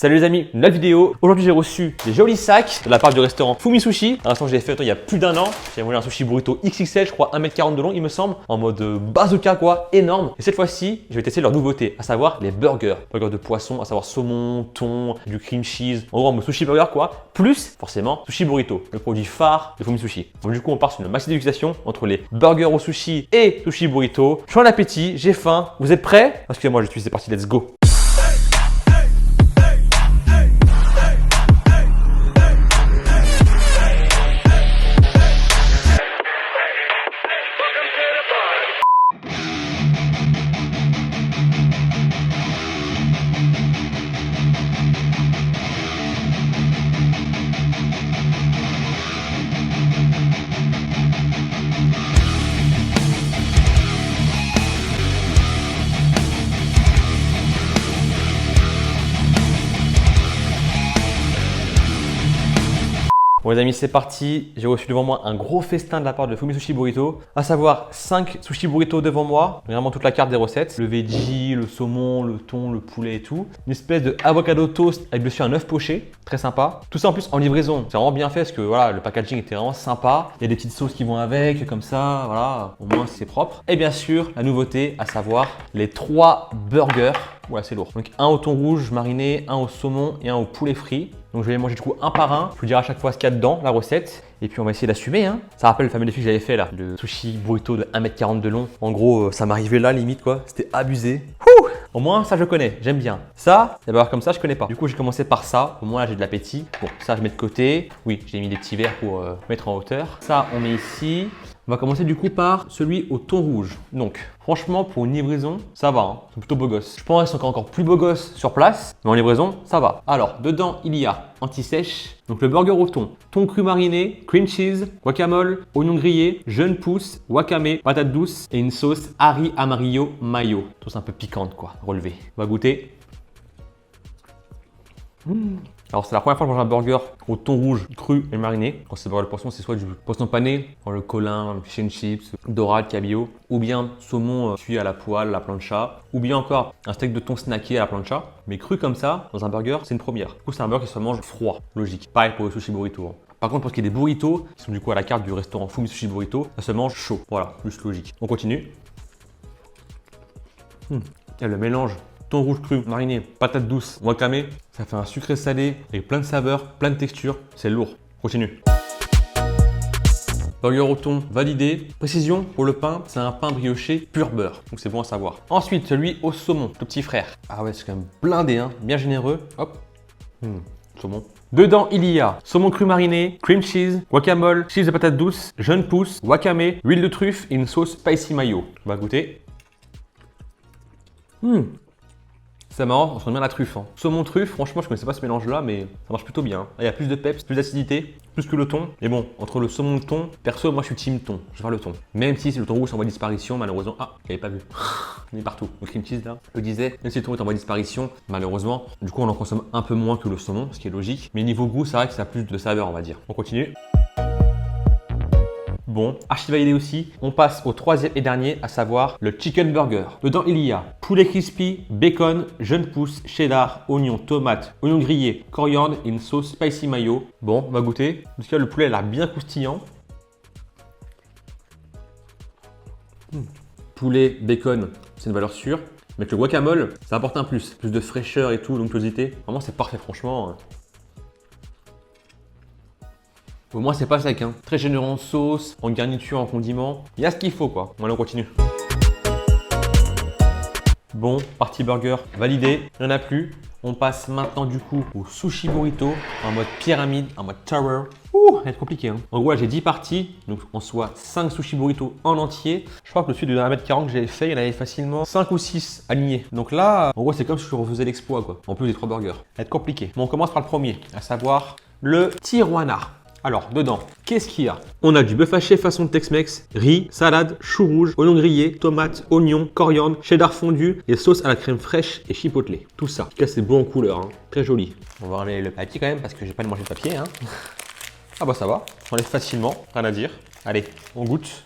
Salut les amis, nouvelle vidéo. Aujourd'hui j'ai reçu des jolis sacs de la part du restaurant Fumi Sushi. Un instant que j'avais fait il y a plus d'un an. J'ai volé un sushi burrito XXL, je crois 1m40 de long il me semble, en mode bazooka quoi, énorme. Et cette fois-ci, je vais tester leur nouveauté, à savoir les burgers. Burgers de poisson, à savoir saumon, thon, du cream cheese, en gros en mode sushi burger quoi. Plus forcément sushi burrito, le produit phare de Fumi Sushi. Donc du coup on part sur une maxi dégustation entre les burgers au sushi et sushi burrito. Je suis en appétit, j'ai faim. Vous êtes prêts? Excusez-moi, je suis, c'est parti, let's go. Bon les amis, c'est parti. J'ai reçu devant moi un gros festin de la part de Fumi Sushi Burrito, à savoir 5 sushi burrito devant moi, vraiment toute la carte des recettes, le veggie, le saumon, le thon, le poulet et tout. Une espèce de avocado toast avec dessus un œuf poché, très sympa. Tout ça en plus en livraison, c'est vraiment bien fait parce que voilà, le packaging était vraiment sympa. Il y a des petites sauces qui vont avec, comme ça, voilà, au moins c'est propre. Et bien sûr, la nouveauté, à savoir les 3 burgers. Voilà, c'est lourd. Donc un au thon rouge mariné, un au saumon et un au poulet frit. Donc je vais les manger du coup un par un. Je vous dirai à chaque fois ce qu'il y a dedans, la recette. Et puis on va essayer d'assumer. Hein. Ça rappelle le fameux défi que j'avais fait là, le sushi burrito de 1m40 de long. En gros, ça m'arrivait là limite quoi. C'était abusé. Ouh, au moins ça je connais, j'aime bien. Ça, d'abord comme ça je connais pas. Du coup j'ai commencé par ça. Au moins là j'ai de l'appétit. Bon, ça je mets de côté. Oui, j'ai mis des petits verres pour mettre en hauteur. Ça on met ici. On va commencer du coup par celui au thon rouge. Donc, franchement, pour une livraison, ça va. Hein. C'est plutôt beau gosse. Je pense qu'ils sont encore plus beau gosse sur place, mais en livraison, ça va. Alors, dedans, il y a anti-sèche, donc le burger au thon, thon cru mariné, cream cheese, guacamole, oignon grillé, jeune pousse, wakame, patate douce et une sauce harry amarillo mayo. Sauce un peu piquante quoi, relevée. On va goûter. Alors c'est la première fois que je mange un burger au thon rouge cru et mariné. Quand c'est burger de poisson, c'est soit du poisson pané, dans le colin, le fish and chips, dorade, cabillaud, ou bien saumon cuit à la poêle, à la plancha, ou bien encore un steak de thon snacké à la plancha. Mais cru comme ça, dans un burger, c'est une première. Du coup, c'est un burger qui se mange froid, logique. Pareil pour le sushi burrito. Hein. Par contre, pour ce qui est des burritos, qui sont du coup à la carte du restaurant Fumi Sushi Burrito, ça se mange chaud. Voilà, plus logique. On continue. Et le mélange thon rouge cru, mariné, patate douce, wakame, ça fait un sucré salé avec plein de saveurs, plein de textures, c'est lourd. Continue. Burger au thon validé. Précision pour le pain, c'est un pain brioché pur beurre, donc c'est bon à savoir. Ensuite, celui au saumon, le petit frère. Ah ouais, c'est quand même blindé, hein, bien généreux. Hop, saumon. Dedans, il y a saumon cru mariné, cream cheese, guacamole, cheese de patate douce, jeune pousse, wakame, huile de truffe et une sauce spicy mayo. On va goûter. C'est marrant, on sent bien la truffe. Hein. Saumon truffe, franchement, je connaissais pas ce mélange-là, mais ça marche plutôt bien. Là, il y a plus de peps, plus d'acidité, plus que le thon. Mais bon, entre le saumon et le thon, perso, moi je suis team thon. Je vais faire le thon. Même si le thon rouge est en voie de disparition, malheureusement. Ah, je l'avais pas vu. Il est partout. Le cream cheese là, je le disais, même si le thon est en voie de disparition, malheureusement, du coup, on en consomme un peu moins que le saumon, ce qui est logique. Mais niveau goût, c'est vrai que ça a plus de saveur, on va dire. On continue. Bon, archi validé aussi. On passe au troisième et dernier, à savoir le chicken burger. Dedans, il y a poulet crispy, bacon, jeune pousse, cheddar, oignon, tomate, oignon grillé, coriandre et une sauce spicy mayo. Bon, on va goûter. En tout cas, le poulet a l'air bien croustillant. Poulet, bacon, c'est une valeur sûre. Mais avec le guacamole, ça apporte un plus. Plus de fraîcheur et tout, d'onctuosité. Vraiment, c'est parfait, franchement. Au moins c'est pas sec, hein. Très généreux en sauce, en garniture, en condiment. Il y a ce qu'il faut quoi. Allez, on continue. Bon, partie burger validé, il n'y en a plus. On passe maintenant du coup au sushi burrito en mode pyramide, en mode tower. Ouh, ça va être compliqué. Hein. En gros, là, j'ai 10 parties, donc en soit 5 sushi burrito en entier. Je crois que le celui de 1m40 que j'avais fait, il y en avait facilement 5 ou 6 alignés. Donc là, en gros, c'est comme si je refaisais l'exploit quoi. En plus des 3 burgers. Ça va être compliqué. Bon, on commence par le premier, à savoir le Tijuana. Alors, dedans, qu'est-ce qu'il y a? On a du bœuf haché façon Tex-Mex, riz, salade, chou rouge, oignon grillé, tomates, oignons, coriandre, cheddar fondu et sauce à la crème fraîche et chipotle. Tout ça. En tout cas, c'est beau en couleur, hein. Très joli. On va enlever le papier quand même parce que j'ai pas de manger de papier. Hein. Ah bah ça va, on enlève facilement, rien à dire. Allez, on goûte.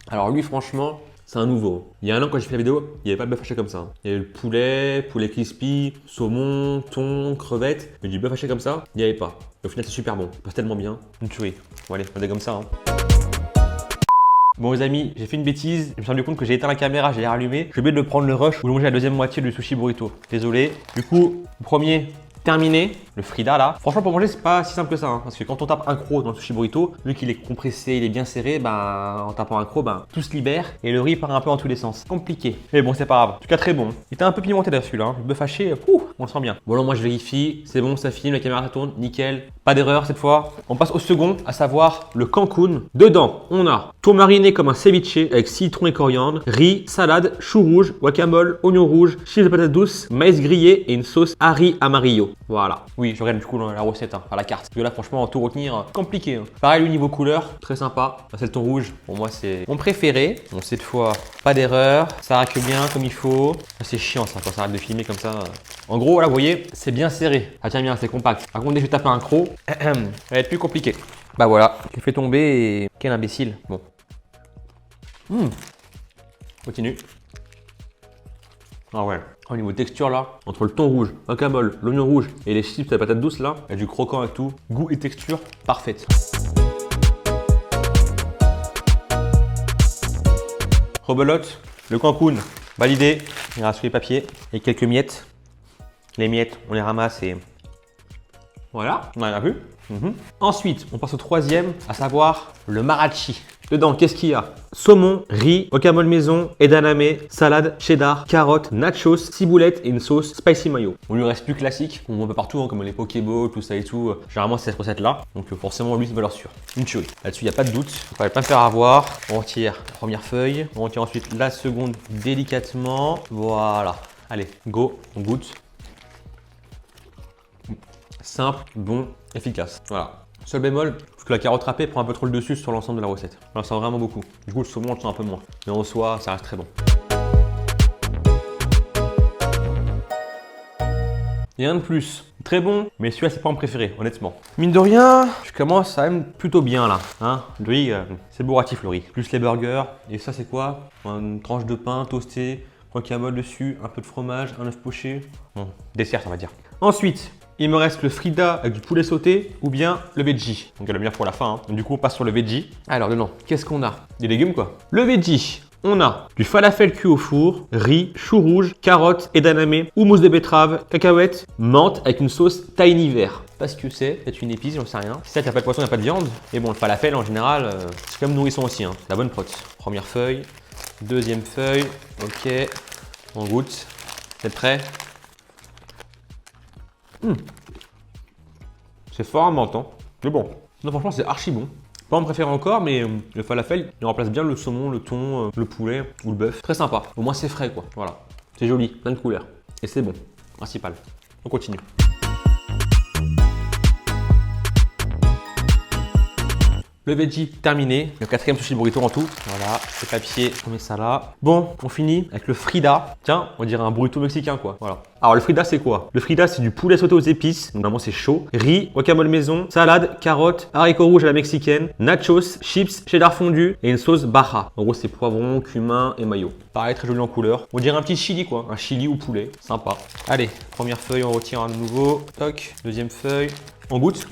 Alors lui, franchement, C'est un nouveau. Il y a un an, quand j'ai fait la vidéo, il n'y avait pas de bœuf haché comme ça. Il y avait le poulet crispy, saumon, thon, crevettes. Mais du bœuf haché comme ça, il n'y avait pas. Et au final, c'est super bon. Ça passe tellement bien. Une tuerie. Bon, allez, on est comme ça. Hein. Bon les amis, j'ai fait une bêtise, je me suis rendu compte que j'ai éteint la caméra, j'ai rallumé. J'ai oublié de prendre le rush ou de manger la deuxième moitié du sushi burrito. Désolé. Du coup, le premier terminé, le Frida là. Franchement pour manger c'est pas si simple que ça, hein, parce que quand on tape un croc dans le sushi burrito, vu qu'il est compressé, il est bien serré, en tapant un croc, tout se libère et le riz part un peu en tous les sens. Compliqué. Mais bon c'est pas grave. En tout cas très bon. Il était un peu pimenté là celui-là. Hein. Le bœuf haché, on le sent bien. Bon là moi je vérifie, c'est bon, ça filme, la caméra ça tourne, nickel. Pas d'erreur cette fois. On passe au second, à savoir le Cancun. Dedans, on a thon mariné comme un ceviche avec citron et coriandre, riz, salade, chou rouge, guacamole, oignon rouge, chips de patates douces, maïs grillé et une sauce harry amarillo. Voilà. Oui, je regarde du coup la recette, à la carte. Parce que là, franchement, tout retenir, compliqué. Hein. Pareil, le niveau couleur, très sympa. C'est le thon rouge. Pour moi, c'est mon préféré. Bon, cette fois, pas d'erreur. Ça racle bien comme il faut. C'est chiant ça, quand ça arrête de filmer comme ça. En gros, là, vous voyez, c'est bien serré. Ça tient bien, c'est compact. Par contre, dès que je tape un croc, ça va être plus compliqué. Bah voilà, j'ai fait tomber et quel imbécile. Bon. Continue. Ah ouais. Au niveau texture là, entre le thon rouge, le guacamole, l'oignon rouge et les chips et la patate douce là, il y a du croquant et tout. Goût et texture parfaite. Rebelote, le Cancun, validé. Il reste sur les papiers et quelques miettes. Les miettes, on les ramasse et voilà, on en a vu. Ensuite, on passe au troisième, à savoir le marachi. Dedans, qu'est-ce qu'il y a? Saumon, riz, guacamole maison, edamame, salade, cheddar, carottes, nachos, ciboulette et une sauce spicy mayo. On lui reste plus classique, on voit un peu partout, hein, comme les pokéballs, tout ça et tout. Généralement, c'est cette recette-là. Donc forcément, lui, c'est valeur sûre. Une tuerie. Là-dessus, il n'y a pas de doute. On va pas me faire avoir. On retire la première feuille. On retire ensuite la seconde délicatement. Voilà. Allez, go, on goûte. Simple, bon, efficace. Voilà. Seul bémol, parce que la carotte râpée prend un peu trop le dessus sur l'ensemble de la recette. On la sent vraiment beaucoup. Du coup, le saumon, on le sent un peu moins. Mais en soi, ça reste très bon. Rien de plus. Très bon, mais celui-là, c'est pas mon préféré, honnêtement. Mine de rien, je commence à même plutôt bien là. Hein, le riz, c'est bourratif le riz. Plus les burgers. Et ça, c'est quoi? Une tranche de pain toasté, guacamole dessus, un peu de fromage, un œuf poché. Bon, dessert, ça va dire. Ensuite, il me reste le Frida avec du poulet sauté ou bien le veggie. Donc, il y a le meilleur pour la fin. Hein. Donc, du coup, on passe sur le veggie. Alors, dedans, qu'est-ce qu'on a? Des légumes, quoi. Le veggie, on a du falafel cuit au four, riz, chou rouge, carottes, edamame, houmous de betterave, cacahuètes, menthe avec une sauce tahini vert. Pas ce que c'est, peut-être une épice, j'en sais rien. Si ça, il n'y a pas de poisson, il n'y a pas de viande. Et bon, le falafel, en général, c'est comme nourrisson aussi. Hein. La bonne prot. Première feuille, deuxième feuille. Ok, on goûte. C'est prêt? C'est fort à menthe, hein. Mais bon, non, franchement, c'est archi bon. Pas mon préféré encore, mais le falafel, il remplace bien le saumon, le thon, le poulet ou le bœuf. Très sympa. Au moins, c'est frais, quoi. Voilà. C'est joli, plein de couleurs. Et c'est bon. Principal. On continue. Le veggie terminé, le quatrième sushi burrito en tout. Voilà, le papier, on met ça là. Bon, on finit avec le Frida. Tiens, on dirait un burrito mexicain quoi. Voilà. Alors le Frida c'est quoi? Le Frida c'est du poulet sauté aux épices, donc normalement c'est chaud. Riz, guacamole maison, salade, carottes, haricots rouges à la mexicaine, nachos, chips, cheddar fondu et une sauce baja. En gros c'est poivron, cumin et mayo. Pareil, très joli en couleur. On dirait un petit chili quoi, un chili ou poulet, sympa. Allez, première feuille, on retire à nouveau. Toc, deuxième feuille, on goûte.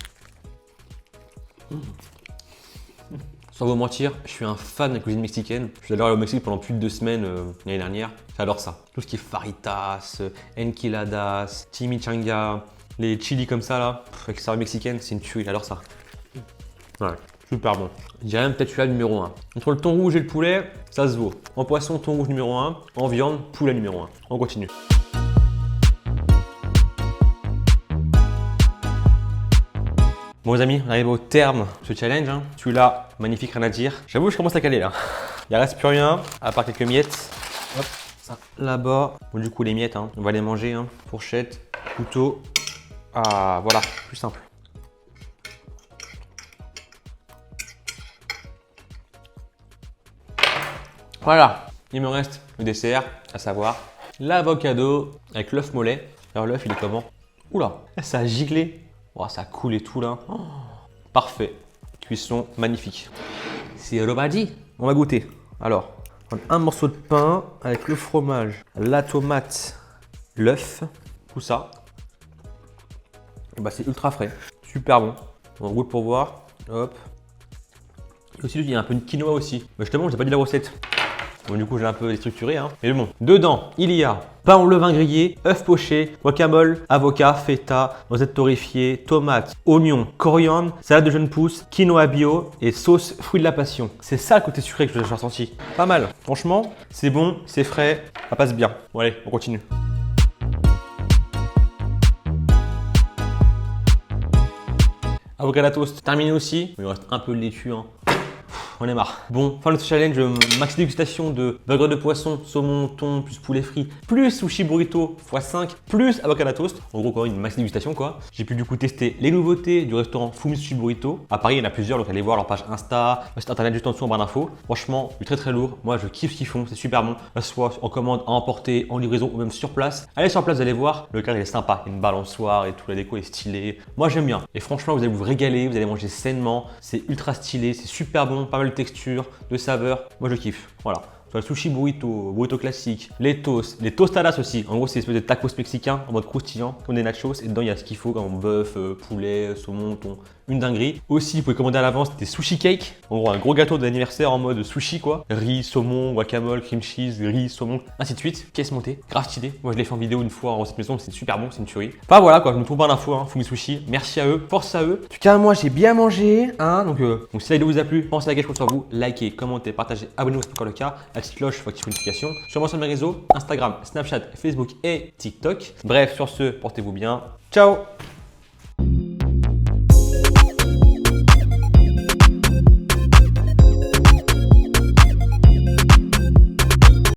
Sans vous mentir, je suis un fan de la cuisine mexicaine. Je suis allé au Mexique pendant plus de 2 semaines l'année dernière. J'adore ça. Tout ce qui est faritas, enchiladas, chimichanga, les chilis comme ça là, avec saveur mexicaine, c'est une tuerie, j'adore ça. Ouais, super bon. Je dirais même peut-être celui-là numéro 1. Entre le thon rouge et le poulet, ça se vaut. En poisson, thon rouge numéro 1. En viande, poulet numéro 1. On continue. Bon les amis, on arrive au terme de ce challenge. Hein. Celui-là, magnifique, rien à dire. J'avoue, je commence à caler là. Il ne reste plus rien, à part quelques miettes. Hop, ça là-bas. Bon, du coup, les miettes, hein, on va les manger. Hein. Fourchette, couteau. Ah, voilà, plus simple. Voilà, il me reste le dessert, à savoir l'avocado avec l'œuf mollet. Alors l'œuf, il est comment? Oula, ça a giclé. Oh, ça coule et tout là. Oh, parfait. Cuisson magnifique. C'est reparti. On va goûter. Alors, Prendre un morceau de pain avec le fromage, la tomate, l'œuf, tout ça. Et bah, c'est ultra frais, super bon. On goûte pour voir. Hop. Et aussi, il y a un peu de quinoa aussi. Mais justement, j'ai pas dit la recette. Bon, du coup, j'ai un peu déstructuré. Hein. Mais bon, dedans, il y a pain au levain grillé, œuf poché, guacamole, avocat, feta, noisettes torréfiées, tomates, oignons, coriandre, salade de jeunes pousses, quinoa bio et sauce fruits de la passion. C'est ça le côté sucré que j'ai ressenti. Pas mal. Franchement, c'est bon, c'est frais, ça passe bien. Bon, allez, on continue. Avocat à la toast, terminé aussi. Il me reste un peu de laitue. Hein. On est marre. Bon, fin de ce challenge, max dégustation de burger de poisson, saumon, thon, plus poulet frit, plus sushi burrito x5, plus avocat à la toast. En gros, quoi, une max dégustation, quoi. J'ai pu du coup tester les nouveautés du restaurant Fumi Sushi Burrito. À Paris, il y en a plusieurs, donc allez voir leur page Insta, leur site internet juste en dessous en barre d'infos. Franchement, du très lourd. Moi, je kiffe ce qu'ils font, c'est super bon. Que ce soit en commande, à emporter, en livraison ou même sur place. Allez sur place, vous allez voir. Le cadre il est sympa, il y a une balançoire et tout, la déco est stylée. Moi, j'aime bien. Et franchement, vous allez vous régaler, vous allez manger sainement. C'est ultra stylé, c'est super bon, pas mal de texture, de saveur. Moi, je kiffe. Voilà. Soit le sushi burrito, burrito classique, les tostadas aussi. En gros, c'est une espèce de tacos mexicain en mode croustillant, comme des nachos. Et dedans, il y a ce qu'il faut comme bœuf, poulet, saumon, thon. Une dinguerie. Aussi, vous pouvez commander à l'avance des sushi cakes. En gros, un gros gâteau d'anniversaire en mode sushi, quoi. Riz, saumon, guacamole, cream cheese, riz, saumon, ainsi de suite. Pièce montée, grave stylé. Moi, je l'ai fait en vidéo une fois en recette maison, c'est super bon, c'est une tuerie. Enfin voilà, quoi, je me trouve pas d'infos, hein. Fumi Sushi. Merci à eux, force à eux. En tout cas, moi, j'ai bien mangé, hein. Donc si la vidéo vous a plu, pensez à liker, je compte sur vous. Likez, commentez, partagez, abonnez-vous si c'est encore le cas. La petite cloche pour activer les notifications. Sur moi sur mes réseaux, Instagram, Snapchat, Facebook et TikTok. Bref, sur ce, portez-vous bien. Ciao!